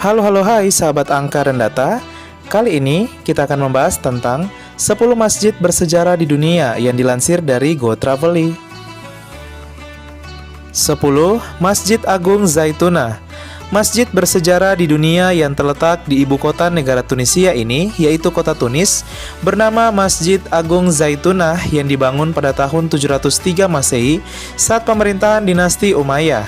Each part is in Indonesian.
Hai sahabat angka dan data. Kali ini kita akan membahas tentang 10 masjid bersejarah di dunia yang dilansir dari Go Travelly. 10. Masjid Agung Zaitunah. Masjid bersejarah di dunia yang terletak di ibu kota negara Tunisia ini, yaitu kota Tunis, bernama Masjid Agung Zaitunah yang dibangun pada tahun 703 Masehi saat pemerintahan dinasti Umayyah.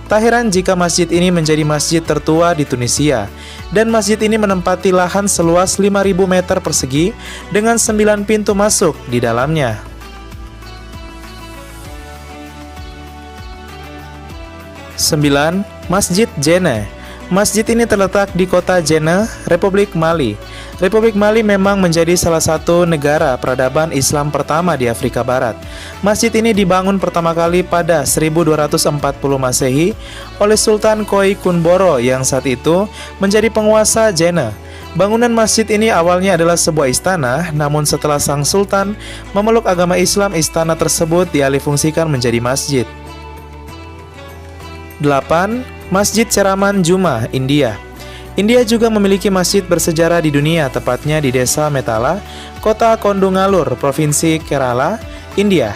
Tak heran jika masjid ini menjadi masjid tertua di Tunisia, dan masjid ini menempati lahan seluas 5.000 meter persegi dengan 9 pintu masuk di dalamnya. 9. Masjid Jenne. Masjid ini terletak di kota Jenne, Republik Mali. Republik Mali memang menjadi salah satu negara peradaban Islam pertama di Afrika Barat. Masjid ini dibangun pertama kali pada 1240 Masehi oleh Sultan Koi Kunboro yang saat itu menjadi penguasa Jenne. Bangunan masjid ini awalnya adalah sebuah istana, namun setelah sang sultan memeluk agama Islam, istana tersebut dialihfungsikan menjadi masjid. 8. Masjid Cheraman Juma, India. India juga memiliki masjid bersejarah di dunia, tepatnya di desa Metala, kota Kondungalur, provinsi Kerala, India.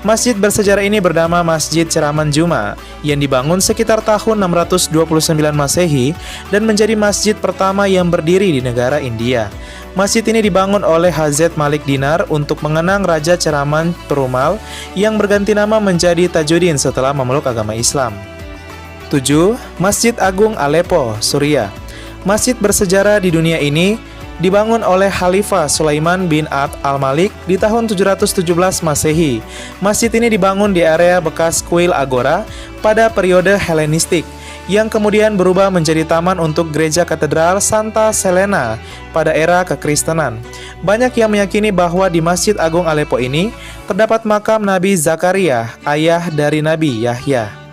Masjid bersejarah ini bernama Masjid Cheraman Juma, yang dibangun sekitar tahun 629 Masehi dan menjadi masjid pertama yang berdiri di negara India. Masjid ini dibangun oleh Hazrat Malik Dinar untuk mengenang Raja Cheraman Perumal yang berganti nama menjadi Tajuddin setelah memeluk agama Islam. 7. Masjid Agung Aleppo, Suriah. Masjid bersejarah di dunia ini dibangun oleh Khalifah Sulaiman bin Abd al-Malik di tahun 717 Masehi. Masjid ini dibangun di area bekas kuil Agora pada periode Helenistik, yang kemudian berubah menjadi taman untuk gereja katedral Santa Selena pada era kekristenan. Banyak yang meyakini bahwa di Masjid Agung Aleppo ini terdapat makam Nabi Zakaria, ayah dari Nabi Yahya.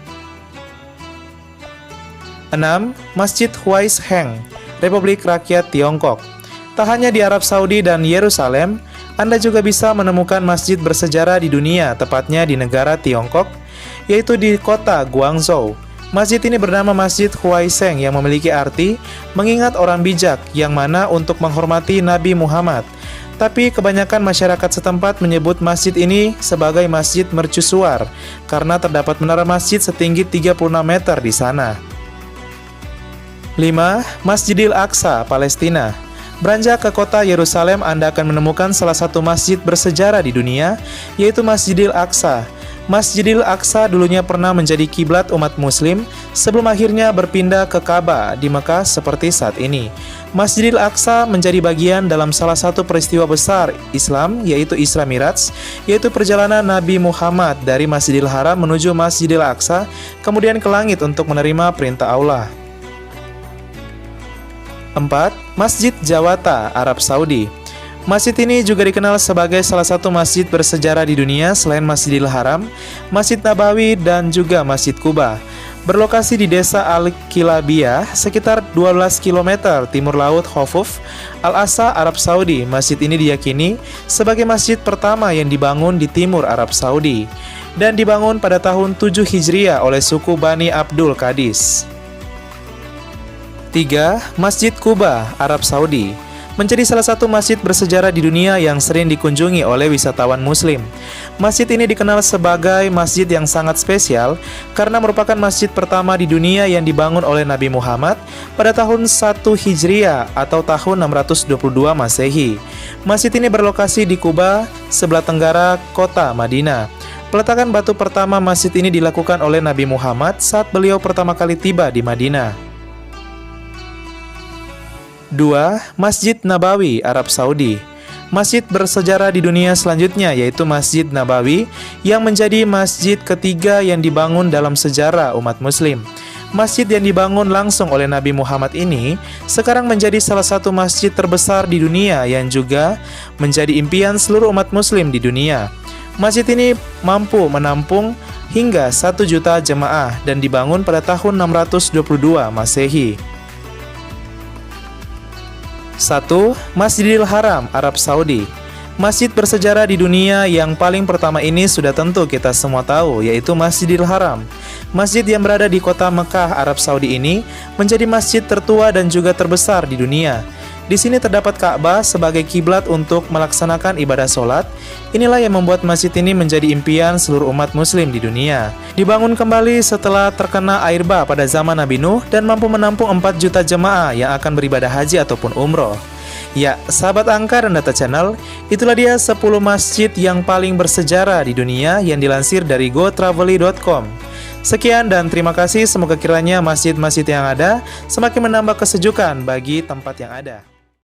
6. Masjid Huais Heng, Republik Rakyat Tiongkok. Tak hanya di Arab Saudi dan Yerusalem, Anda juga bisa menemukan masjid bersejarah di dunia, tepatnya di negara Tiongkok, yaitu di kota Guangzhou. Masjid ini bernama Masjid Huais Heng yang memiliki arti mengingat orang bijak, yang mana untuk menghormati Nabi Muhammad. Tapi kebanyakan masyarakat setempat menyebut masjid ini sebagai Masjid Mercusuar karena terdapat menara masjid setinggi 36 meter di sana. 5. Masjidil Aqsa, Palestina. Beranjak ke kota Yerusalem, Anda akan menemukan salah satu masjid bersejarah di dunia, yaitu Masjidil Aqsa. Masjidil Aqsa dulunya pernah menjadi kiblat umat muslim sebelum akhirnya berpindah ke Ka'bah di Mekah seperti saat ini. Masjidil Aqsa menjadi bagian dalam salah satu peristiwa besar Islam, yaitu Isra Miraj, yaitu perjalanan Nabi Muhammad dari Masjidil Haram menuju Masjidil Aqsa, kemudian ke langit untuk menerima perintah Allah. 4. Masjid Jawata, Arab Saudi. Masjid ini juga dikenal sebagai salah satu masjid bersejarah di dunia selain Masjidil Haram, Masjid Nabawi, dan juga Masjid Kuba. Berlokasi di desa Al-Kilabiyah, sekitar 12 km timur laut Khufuf, Al-Asa, Arab Saudi. Masjid ini diyakini sebagai masjid pertama yang dibangun di timur Arab Saudi, dan dibangun pada tahun 7 Hijriah oleh suku Bani Abdul Qadis. 3. Masjid Quba, Arab Saudi. Menjadi salah satu masjid bersejarah di dunia yang sering dikunjungi oleh wisatawan muslim. Masjid ini dikenal sebagai masjid yang sangat spesial karena merupakan masjid pertama di dunia yang dibangun oleh Nabi Muhammad pada tahun 1 Hijriah atau tahun 622 Masehi. Masjid ini berlokasi di Quba, sebelah tenggara kota Madinah. Peletakan batu pertama masjid ini dilakukan oleh Nabi Muhammad saat beliau pertama kali tiba di Madinah. 2. Masjid Nabawi, Arab Saudi. Masjid bersejarah di dunia selanjutnya yaitu Masjid Nabawi yang menjadi masjid ketiga yang dibangun dalam sejarah umat muslim. Masjid yang dibangun langsung oleh Nabi Muhammad ini sekarang menjadi salah satu masjid terbesar di dunia yang juga menjadi impian seluruh umat muslim di dunia. Masjid ini mampu menampung hingga 1 juta jemaah dan dibangun pada tahun 622 Masehi. 1. Masjidil Haram, Arab Saudi. Masjid bersejarah di dunia yang paling pertama ini sudah tentu kita semua tahu, yaitu Masjidil Haram. Masjid yang berada di kota Mekah, Arab Saudi ini menjadi masjid tertua dan juga terbesar di dunia. Di sini terdapat Ka'bah sebagai kiblat untuk melaksanakan ibadah sholat. Inilah yang membuat masjid ini menjadi impian seluruh umat muslim di dunia. Dibangun kembali setelah terkena air bah pada zaman Nabi Nuh dan mampu menampung 4 juta jemaah yang akan beribadah haji ataupun umroh. Ya, sahabat Angka dan Data Channel, itulah dia 10 masjid yang paling bersejarah di dunia yang dilansir dari gotravely.com. Sekian dan terima kasih, semoga kiranya masjid-masjid yang ada semakin menambah kesejukan bagi tempat yang ada.